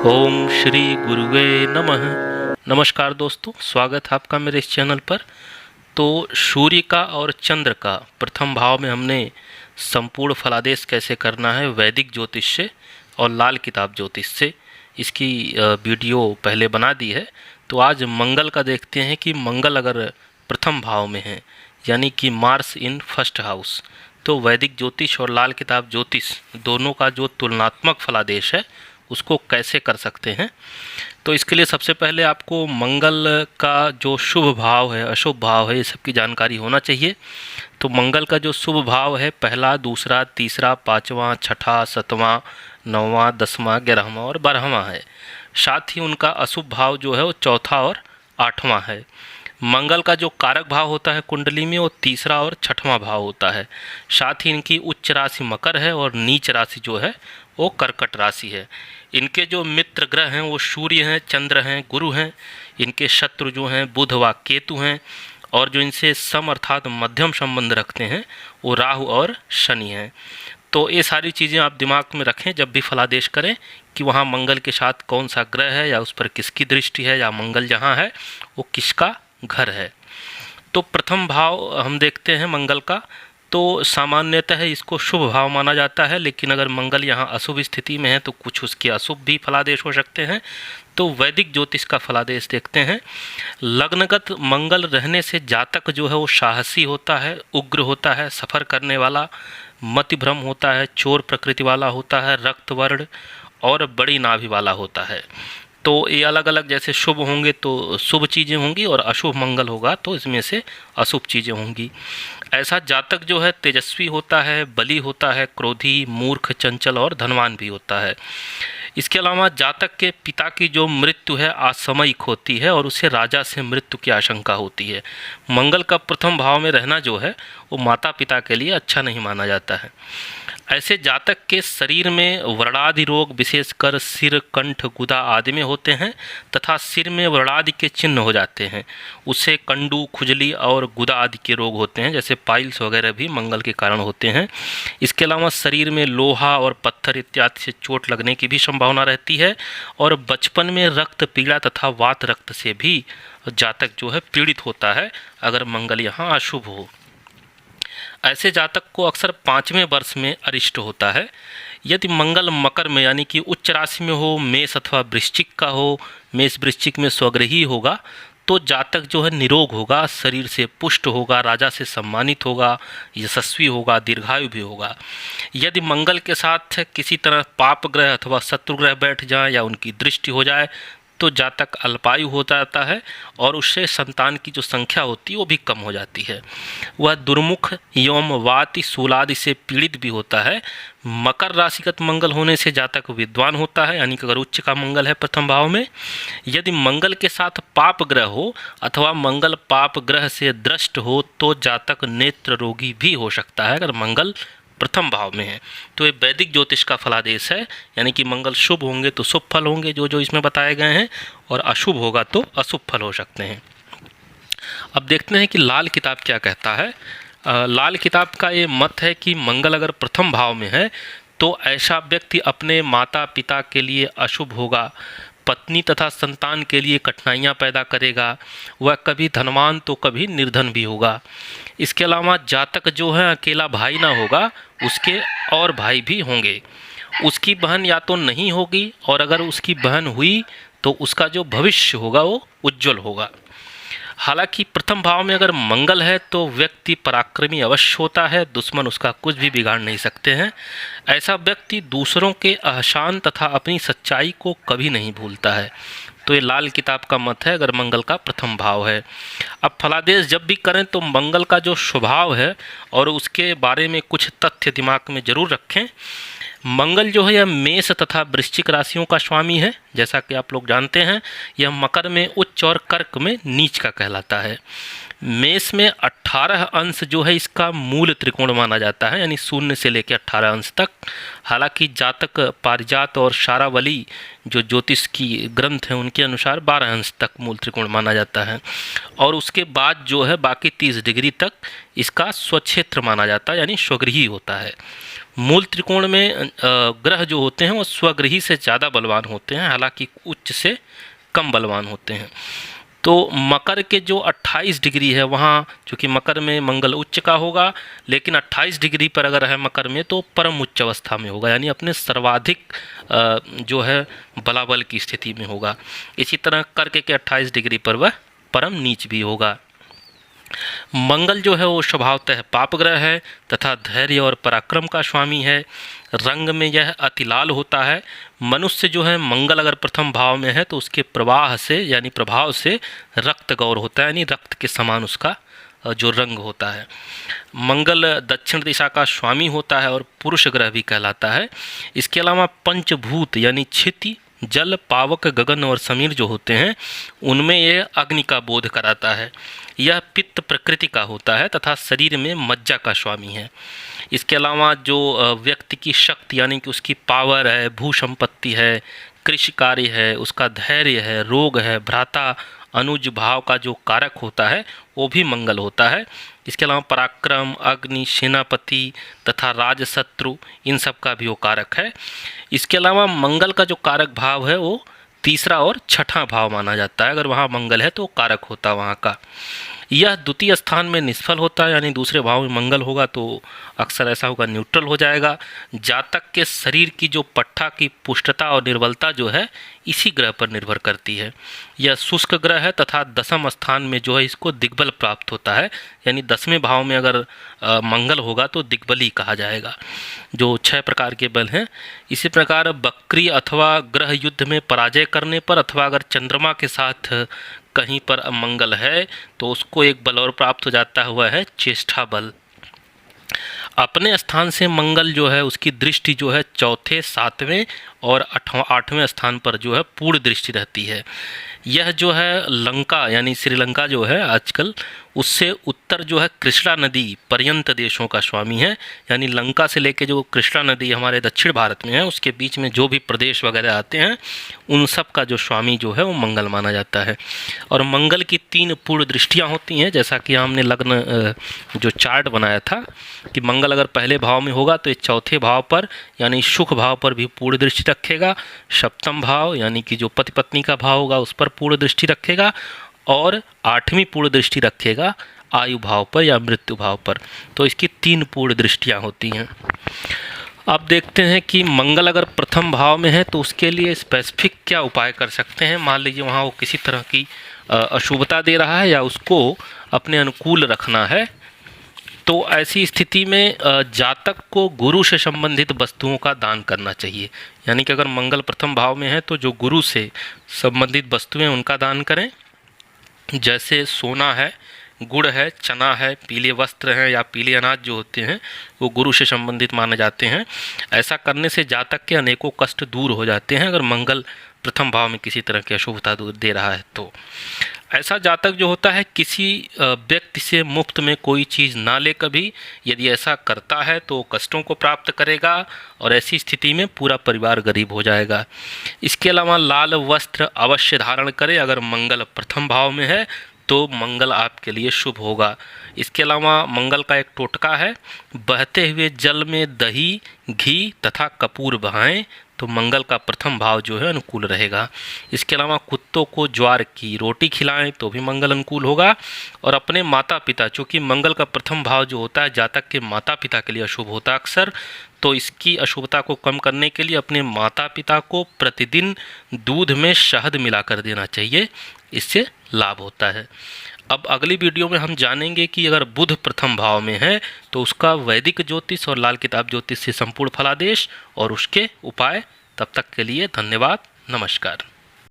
ओम श्री गुरुवे नमः। नमस्कार दोस्तों, स्वागत है आपका मेरे इस चैनल पर। तो सूर्य का और चंद्र का प्रथम भाव में हमने संपूर्ण फलादेश कैसे करना है वैदिक ज्योतिष से और लाल किताब ज्योतिष से, इसकी वीडियो पहले बना दी है। तो आज मंगल का देखते हैं कि मंगल अगर प्रथम भाव में है यानी कि मार्स इन फर्स्ट हाउस, तो वैदिक ज्योतिष और लाल किताब ज्योतिष दोनों का जो तुलनात्मक फलादेश है उसको कैसे कर सकते हैं। तो इसके लिए सबसे पहले आपको मंगल का जो शुभ भाव है, अशुभ भाव है, ये सब की जानकारी होना चाहिए। तो मंगल का जो शुभ भाव है पहला, दूसरा, तीसरा, पाँचवां, छठा, सातवां, नौवां, 10वां, 11वां और 12वां है। साथ ही उनका अशुभ भाव जो है वो चौथा और 8वां है। मंगल का जो कारक भाव होता है कुंडली में वो तीसरा और 6वां भाव होता है। साथ ही इनकी उच्च राशि मकर है और नीच राशि जो है वो कर्कट राशि है। इनके जो मित्र ग्रह हैं वो सूर्य हैं, चंद्र हैं, गुरु हैं। इनके शत्रु जो हैं बुध व केतु हैं, और जो इनसे सम अर्थात मध्यम संबंध रखते हैं वो राहु और शनि हैं। तो ये सारी चीज़ें आप दिमाग में रखें जब भी फलादेश करें कि वहाँ मंगल के साथ कौन सा ग्रह है या उस पर किसकी दृष्टि है या मंगल जहाँ है वो किसका घर है। तो प्रथम भाव हम देखते हैं मंगल का, तो सामान्यतः इसको शुभ भाव माना जाता है, लेकिन अगर मंगल यहाँ अशुभ स्थिति में है तो कुछ उसके अशुभ भी फलादेश हो सकते हैं। तो वैदिक ज्योतिष का फलादेश देखते हैं। लग्नगत मंगल रहने से जातक जो है वो साहसी होता है, उग्र होता है, सफ़र करने वाला, मतिभ्रम होता है, चोर प्रकृति वाला होता है, रक्तवर्ण और बड़ी नाभि वाला होता है। तो ये अलग अलग जैसे शुभ होंगे तो शुभ चीज़ें होंगी और अशुभ मंगल होगा तो इसमें से अशुभ चीज़ें होंगी। ऐसा जातक जो है तेजस्वी होता है, बली होता है, क्रोधी, मूर्ख, चंचल और धनवान भी होता है। इसके अलावा जातक के पिता की जो मृत्यु है असामयिक होती है और उसे राजा से मृत्यु की आशंका होती है। मंगल का प्रथम भाव में रहना जो है वो माता पिता के लिए अच्छा नहीं माना जाता है। ऐसे जातक के शरीर में व्रणादि रोग विशेषकर सिर, कंठ, गुदा आदि में होते हैं तथा सिर में व्रणादि के चिन्ह हो जाते हैं। उससे कंडू, खुजली और गुदा आदि के रोग होते हैं, जैसे पाइल्स वगैरह भी मंगल के कारण होते हैं। इसके अलावा शरीर में लोहा और पत्थर इत्यादि से चोट लगने की भी संभावना रहती है और बचपन में रक्त पीड़ा तथा वात रक्त से भी जातक जो है पीड़ित होता है अगर मंगल यहाँ अशुभ हो। ऐसे जातक को अक्सर 5वें वर्ष में अरिष्ट होता है। यदि मंगल मकर में यानी कि उच्च राशि में हो, मेष अथवा वृश्चिक का हो, मेष वृश्चिक में स्वग्रही होगा तो जातक जो है निरोग होगा, शरीर से पुष्ट होगा, राजा से सम्मानित होगा, यशस्वी होगा, दीर्घायु भी होगा। यदि मंगल के साथ किसी तरह पाप ग्रह अथवा शत्रु ग्रह बैठ जाए या उनकी दृष्टि हो जाए तो जातक अल्पायु हो जाता है और उससे संतान की जो संख्या होती है वो भी कम हो जाती है। वह दुर्मुख एवं वाति शूलादि से पीड़ित भी होता है। मकर राशिगत मंगल होने से जातक विद्वान होता है, यानी कि अगर उच्च का मंगल है प्रथम भाव में। यदि मंगल के साथ पाप ग्रह हो अथवा मंगल पाप ग्रह से दृष्ट हो तो जातक नेत्र रोगी भी हो सकता है अगर मंगल प्रथम भाव में है। तो ये वैदिक ज्योतिष का फलादेश है, यानी कि मंगल शुभ होंगे तो शुभ फल होंगे जो जो इसमें बताए गए हैं, और अशुभ होगा तो अशुभ फल हो सकते हैं। अब देखते हैं कि लाल किताब क्या कहता है। लाल किताब का ये मत है कि मंगल अगर प्रथम भाव में है तो ऐसा व्यक्ति अपने माता पिता के लिए अशुभ होगा, पत्नी तथा संतान के लिए कठिनाइयाँ पैदा करेगा, वह कभी धनवान तो कभी निर्धन भी होगा। इसके अलावा जातक जो है अकेला भाई ना होगा, उसके और भाई भी होंगे। उसकी बहन या तो नहीं होगी और अगर उसकी बहन हुई तो उसका जो भविष्य होगा वो उज्जवल होगा। हालांकि प्रथम भाव में अगर मंगल है तो व्यक्ति पराक्रमी अवश्य होता है, दुश्मन उसका कुछ भी बिगाड़ नहीं सकते हैं। ऐसा व्यक्ति दूसरों के एहसान तथा अपनी सच्चाई को कभी नहीं भूलता है। तो ये लाल किताब का मत है अगर मंगल का प्रथम भाव है। अब फलादेश जब भी करें तो मंगल का जो स्वभाव है और उसके बारे में कुछ तथ्य दिमाग में जरूर रखें। मंगल जो है यह मेष तथा वृश्चिक राशियों का स्वामी है, जैसा कि आप लोग जानते हैं। यह मकर में उच्च और कर्क में नीच का कहलाता है। मेष में 18 अंश जो है इसका मूल त्रिकोण माना जाता है, यानी 0 से लेकर 18 अंश तक। हालांकि जातक पारिजात और शारावली जो ज्योतिष की ग्रंथ हैं उनके अनुसार 12 अंश तक मूल त्रिकोण माना जाता है, और उसके बाद जो है बाकी 30 डिग्री तक इसका स्वक्षेत्र माना जाता है, यानी स्वगृही होता है। मूल त्रिकोण में ग्रह जो होते हैं वो स्वगृही से ज़्यादा बलवान होते हैं, हालांकि उच्च से कम बलवान होते हैं। तो मकर के जो 28 डिग्री है वहाँ, चूँकि मकर में मंगल उच्च का होगा, लेकिन 28 डिग्री पर अगर है मकर में तो परम उच्च अवस्था में होगा, यानी अपने सर्वाधिक जो है बलाबल की स्थिति में होगा। इसी तरह कर्क के 28 डिग्री पर वह परम नीच भी होगा। मंगल जो है वो स्वभावतः पाप ग्रह है तथा धैर्य और पराक्रम का स्वामी है। रंग में यह अतिलाल होता है। मनुष्य जो है मंगल अगर प्रथम भाव में है तो उसके प्रवाह से यानी प्रभाव से रक्त गौर होता है, यानी रक्त के समान उसका जो रंग होता है। मंगल दक्षिण दिशा का स्वामी होता है और पुरुष ग्रह भी कहलाता है। इसके अलावा पंचभूत यानी क्षिति, जल, पावक, गगन और समीर जो होते हैं उनमें यह अग्नि का बोध कराता है। यह पित्त प्रकृति का होता है तथा शरीर में मज्जा का स्वामी है। इसके अलावा जो व्यक्ति की शक्ति यानी कि उसकी पावर है, भू संपत्ति है, कृषि कार्य है, उसका धैर्य है, रोग है, भ्राता अनुज भाव का जो कारक होता है वो भी मंगल होता है। इसके अलावा पराक्रम, अग्नि, सेनापति तथा राजशत्रु इन सब का भी वो कारक है। इसके अलावा मंगल का जो कारक भाव है वो तीसरा और छठा भाव माना जाता है। अगर वहाँ मंगल है तो कारक होता है वहाँ का। यह द्वितीय स्थान में निष्फल होता है, यानी दूसरे भाव में मंगल होगा तो अक्सर ऐसा होगा न्यूट्रल हो जाएगा। जातक के शरीर की जो पट्टा की पुष्टता और निर्बलता जो है इसी ग्रह पर निर्भर करती है। यह शुष्क ग्रह है तथा दसम स्थान में जो है इसको दिग्बल प्राप्त होता है, यानी 10वें भाव में अगर मंगल होगा तो दिग्बली कहा जाएगा, जो 6 प्रकार के बल हैं। इसी प्रकार बकरी अथवा ग्रह युद्ध में पराजय करने पर अथवा अगर चंद्रमा के साथ कहीं पर मंगल है तो उसको एक बल और प्राप्त हो जाता है, वह है चेष्टा बल। अपने स्थान से मंगल जो है उसकी दृष्टि जो है चौथे, 7वें और 8वें स्थान पर जो है पूर्ण दृष्टि रहती है। यह जो है लंका यानी श्रीलंका जो है आजकल, उससे उत्तर जो है कृष्णा नदी पर्यंत देशों का स्वामी है, यानी लंका से लेके जो कृष्णा नदी हमारे दक्षिण भारत में है उसके बीच में जो भी प्रदेश वगैरह आते हैं उन सब का जो स्वामी जो है वो मंगल माना जाता है। और मंगल की 3 पूर्ण दृष्टियाँ होती हैं, जैसा कि हमने लग्न जो चार्ट बनाया था कि मंगल अगर पहले भाव में होगा तो ये चौथे भाव पर यानी सुख भाव पर भी पूर्ण दृष्टि रखेगा, सप्तम भाव यानी कि जो पति पत्नी का भाव होगा उस पर पूर्ण दृष्टि रखेगा, और 8वीं पूर्ण दृष्टि रखेगा आयु भाव पर या मृत्यु भाव पर। तो इसकी 3 पूर्ण दृष्टियाँ होती हैं। अब देखते हैं कि मंगल अगर प्रथम भाव में है तो उसके लिए स्पेसिफिक क्या उपाय कर सकते हैं। मान लीजिए वहाँ वो किसी तरह की अशुभता दे रहा है या उसको अपने अनुकूल रखना है, तो ऐसी स्थिति में जातक को गुरु से संबंधित वस्तुओं का दान करना चाहिए। यानी कि अगर मंगल प्रथम भाव में है तो जो गुरु से संबंधित वस्तुएं उनका दान करें, जैसे सोना है, गुड़ है, चना है, पीले वस्त्र हैं या पीले अनाज जो होते हैं वो गुरु से संबंधित माने जाते हैं। ऐसा करने से जातक के अनेकों कष्ट दूर हो जाते हैं अगर मंगल प्रथम भाव में किसी तरह की अशुभता दे रहा है तो। ऐसा जातक जो होता है किसी व्यक्ति से मुफ्त में कोई चीज़ ना ले कभी, यदि ऐसा करता है तो कष्टों को प्राप्त करेगा और ऐसी स्थिति में पूरा परिवार गरीब हो जाएगा। इसके अलावा लाल वस्त्र अवश्य धारण करें अगर मंगल प्रथम भाव में है तो मंगल आपके लिए शुभ होगा। इसके अलावा मंगल का एक टोटका है, बहते हुए जल में दही, घी तथा कपूर बहाएं तो मंगल का प्रथम भाव जो है अनुकूल रहेगा। इसके अलावा कुत्तों को ज्वार की रोटी खिलाएं तो भी मंगल अनुकूल होगा। और अपने माता पिता, चूँकि मंगल का प्रथम भाव जो होता है जातक के माता पिता के लिए अशुभ होता है अक्सर, तो इसकी अशुभता को कम करने के लिए अपने माता पिता को प्रतिदिन दूध में शहद मिलाकर देना चाहिए, इससे लाभ होता है। अब अगली वीडियो में हम जानेंगे कि अगर बुध प्रथम भाव में है तो उसका वैदिक ज्योतिष और लाल किताब ज्योतिष से संपूर्ण फलादेश और उसके उपाय। तब तक के लिए धन्यवाद, नमस्कार।